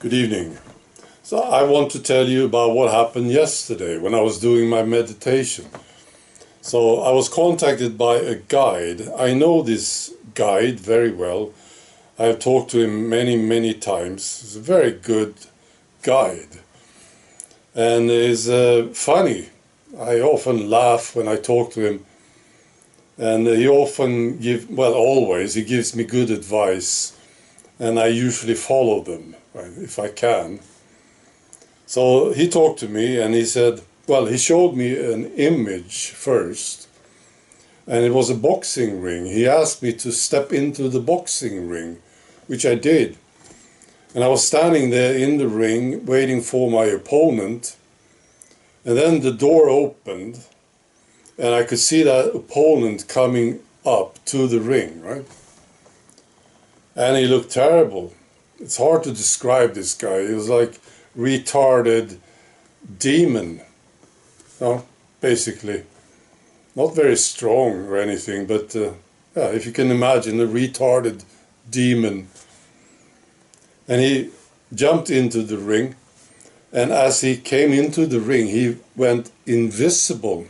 Good evening. So I want to tell you about what happened yesterday when I was doing my meditation. So I was contacted by a guide. I know this guide very well. I have talked to him many times. He's a very good guide. And he's funny. I often laugh when I talk to him. And he often always, he gives me good advice. And I usually follow them, right, if I can. So he talked to me and he said, he showed me an image first, and it was a boxing ring. He asked me to step into the boxing ring, which I did. And I was standing there in the ring waiting for my opponent, and then the door opened and I could see that opponent coming up to the ring, right? And he looked terrible. It's hard to describe this guy. He was like retarded demon, basically. Not very strong or anything, but if you can imagine a retarded demon. And he jumped into the ring, and as he came into the ring, he went invisible.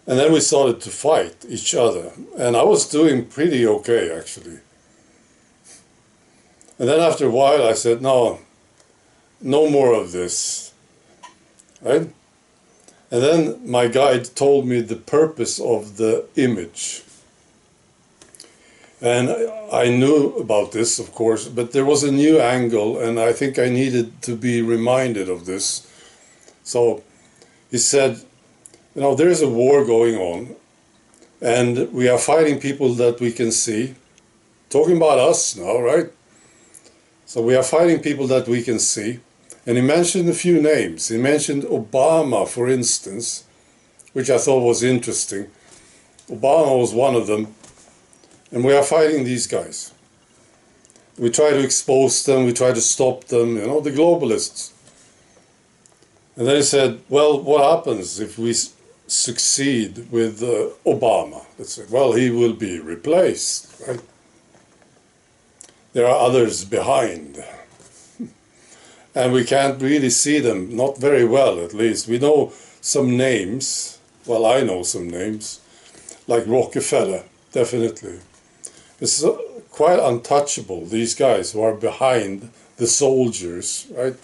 And then we started to fight each other. And I was doing pretty okay, actually. And then after a while, I said, no more of this. Right? And then my guide told me the purpose of the image. And I knew about this, of course, but there was a new angle, and I think I needed to be reminded of this. So he said, there's a war going on, and we are fighting people that we can see. Talking about us now, right? So we are fighting people that we can see. And he mentioned a few names. He mentioned Obama, for instance, which I thought was interesting. Obama was one of them. And we are fighting these guys. We try to expose them, we try to stop them, the globalists. And then he said, what happens if we succeed with Obama? Let's say, he will be replaced, right? There are others behind. And we can't really see them, not very well at least. We know some names, I know some names, like Rockefeller, definitely. It's quite untouchable, these guys who are behind the soldiers, right?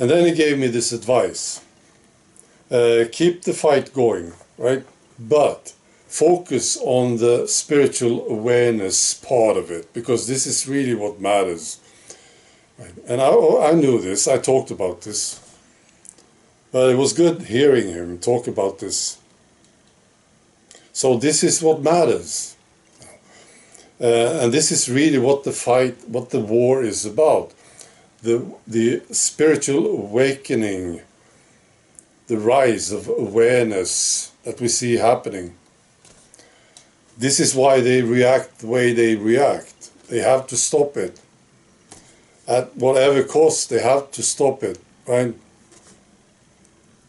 And then he gave me this advice. Keep the fight going, right? But focus on the spiritual awareness part of it, because this is really what matters. Right? And I knew this, I talked about this, but it was good hearing him talk about this. So this is what matters. And this is really what the war is about. The spiritual awakening, the rise of awareness that we see happening. This is why they react the way they react. They have to stop it. At whatever cost, they have to stop it, right?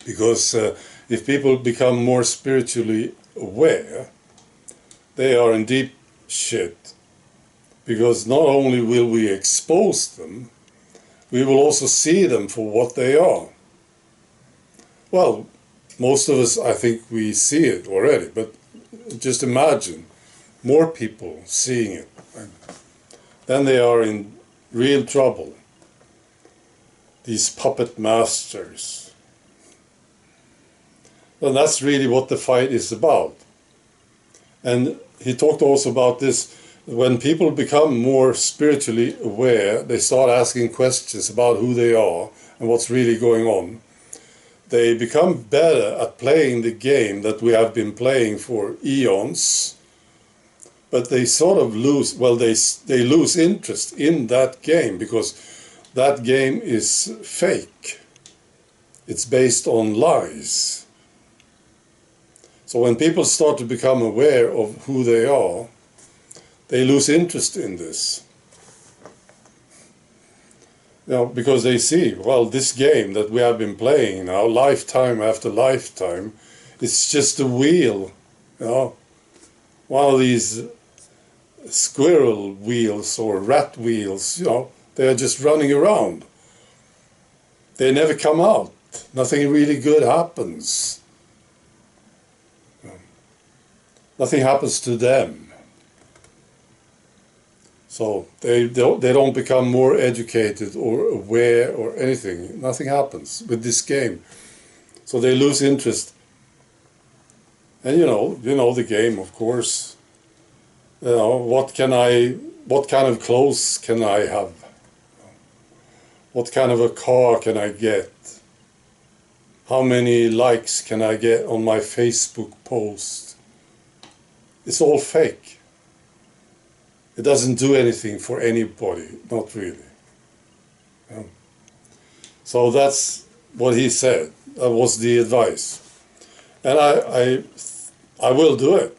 Because if people become more spiritually aware, they are in deep shit. Because not only will we expose them, we will also see them for what they are. Most of us, I think we see it already, but just imagine more people seeing it. Right? Then they are in real trouble. These puppet masters. Well, that's really what the fight is about. And he talked also about this. When people become more spiritually aware, they start asking questions about who they are and what's really going on. They become better at playing the game that we have been playing for eons, but they sort of lose, they lose interest in that game, because that game is fake. It's based on lies. So when people start to become aware of who they are, they lose interest in this. Because they see, this game that we have been playing now, lifetime after lifetime, it's just a wheel, one of these squirrel wheels or rat wheels, you know, they are just running around. They never come out. Nothing really good happens. Nothing happens to them. So they don't become more educated or aware or anything. Nothing happens with this game. So they lose interest. And you know the game, of course. You know, what kind of clothes can I have? What kind of a car can I get? How many likes can I get on my Facebook post? It's all fake. It doesn't do anything for anybody, not really. So that's what he said. That was the advice. And I will do it.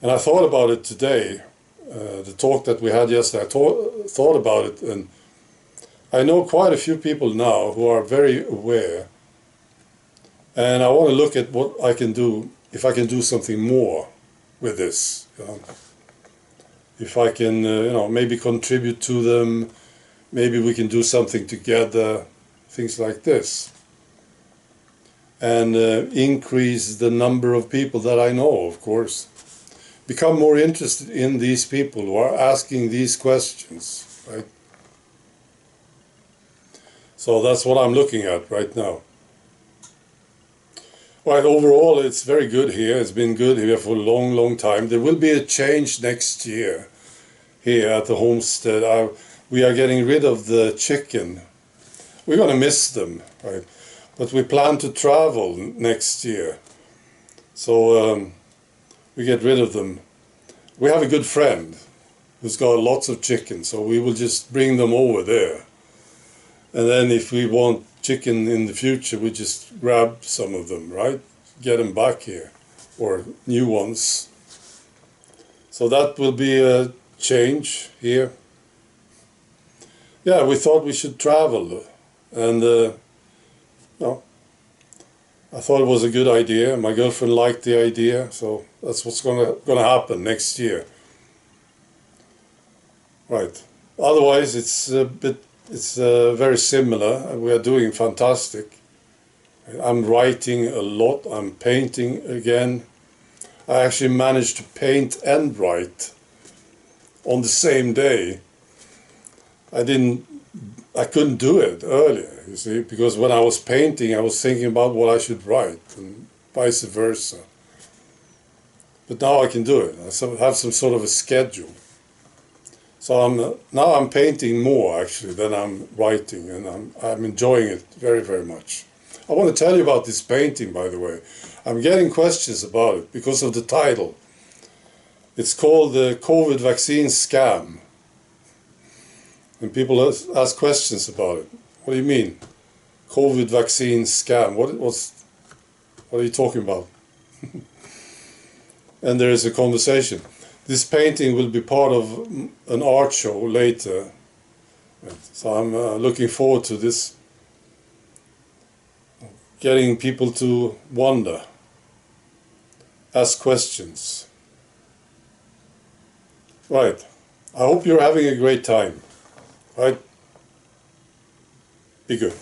And I thought about it today, the talk that we had yesterday. I thought about it, and I know quite a few people now who are very aware. And I want to look at what I can do, if I can do something more with this. If I can, maybe contribute to them, maybe we can do something together, things like this. And increase the number of people that I know, of course. Become more interested in these people who are asking these questions, right? So that's what I'm looking at right now. Right, overall it's very good here. It's been good here for a long, long time. There will be a change next year here at the homestead. We are getting rid of the chicken. We're going to miss them, right? But we plan to travel next year. So we get rid of them. We have a good friend who's got lots of chicken, so we will just bring them over there. And then if we want chicken in the future, we just grab some of them, right? Get them back here, or new ones. So that will be a change here. Yeah, we thought we should travel, and I thought it was a good idea. My girlfriend liked the idea, so that's what's gonna happen next year. Right. Otherwise, it's very similar. We are doing fantastic. I'm writing a lot. I'm painting again. I actually managed to paint and write on the same day. I couldn't do it earlier, you see, because when I was painting, I was thinking about what I should write, and vice versa. But now I can do it. I have some sort of a schedule. So now I'm painting more actually than I'm writing, and I'm enjoying it very, very much. I want to tell you about this painting, by the way. I'm getting questions about it because of the title. It's called the COVID vaccine scam. And people ask questions about it. What do you mean? COVID vaccine scam. What are you talking about? And there is a conversation. This painting will be part of an art show later. So I'm looking forward to this. Getting people to wonder. Ask questions. Right. I hope you're having a great time. Right? Be good.